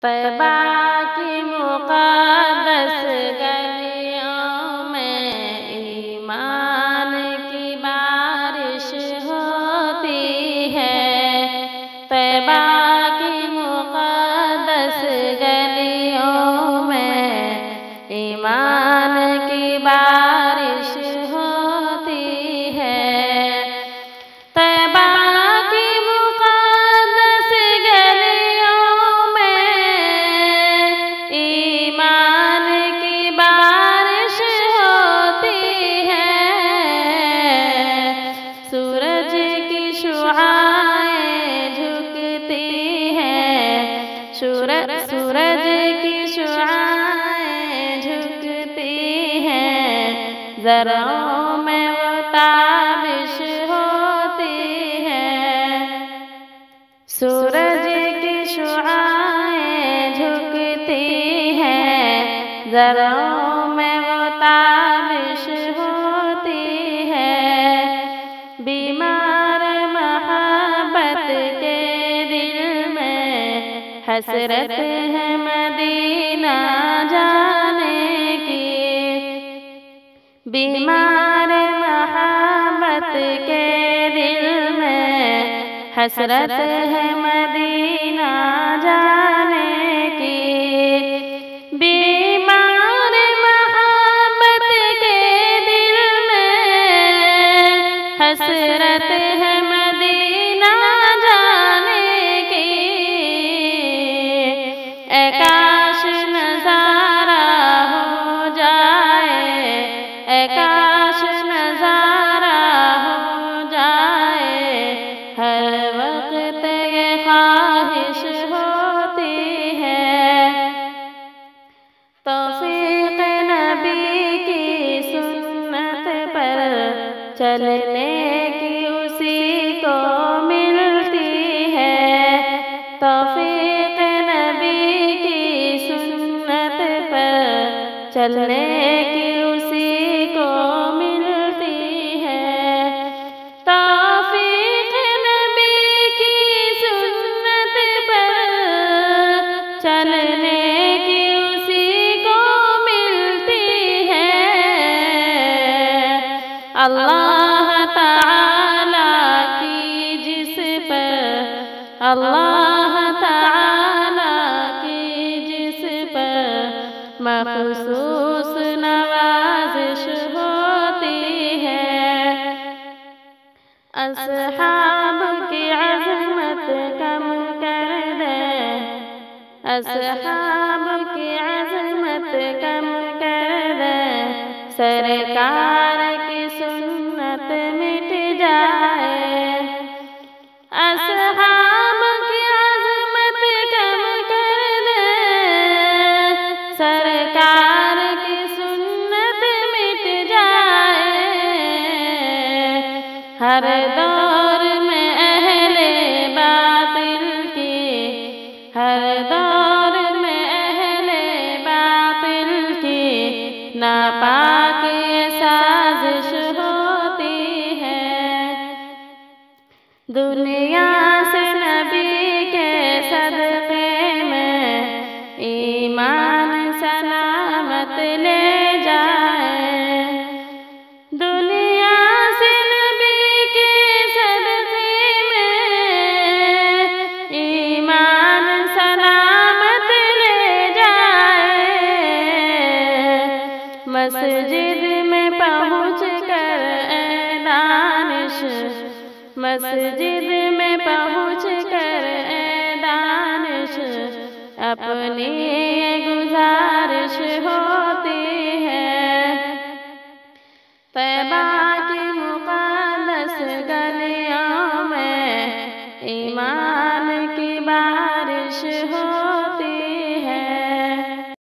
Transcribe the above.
طیبہ کی مقدس گلیوں میں ایمان کی بارش ہوتی ہے۔ طیبہ کی مقدس گلیوں میں ایمان کی بارش ہوتی ہے۔ طیبہ کی مقدس گلیوں میں ایمان کی بارش ہوتی ہے۔ سورج کی شعاعیں جھکتی ہیں، سورج کی شعاعیں جھکتی ہیں، ذروں میں وہ تابش ہوتی ہے۔ سورج کی شعاعیں جھکتی ہیں، ذروں میں وہ تابش ہوتی ہے۔ بیمار محبت کے دل میں حسرت ہے مدینہ جانے کی۔ بیمار محبت کے دل میں حسرت ہے مدینہ جانے کی۔ بیمار محبت کے دل میں حسرت ہے مدینہ جانے کی۔ اے کاش نظارہ ہو جائے، اے کاش نظارہ ہو جائے، ہر وقت یہ خواہش ہوتی ہے۔ توفیق نبی کی سنت پر چلنے کی اسی کو ملتی ہے۔ توفیق نبی کی سنت پر چلنے کی اسی کو ملتی ہے۔ توفیق نبی کی سنت پر چلنے کی اسی کو ملتی ہے۔ اللہ تعالیٰ کی جس پر، اللہ تعالیٰ کی جس پر مخصوص نوازش ہوتی ہے۔ اصحاب کی عظمت کم کر دے، اصحاب کی عظمت کم کر دے، سرکار کی سنت مٹ جائے۔ اصحاب کی عظمت کم کر دے، سرکار کی سنت مٹ جائے۔ ہر دور میں اہل باطل کی، ہر دور میں اہل باطل کی ناپاک سازش ہوتی ہے۔ دنیا سے نبی کے صدقے میں ایمان سلامت لے جائے۔ دنیا سے نبی کے صدقے میں ایمان سلامت لے جائے۔ مسجد میں پہنچ کر اے دانش، مسجد میں پہنچ کر اے دانش، اپنی یہ گزارش ہوتی ہے۔ طیبہ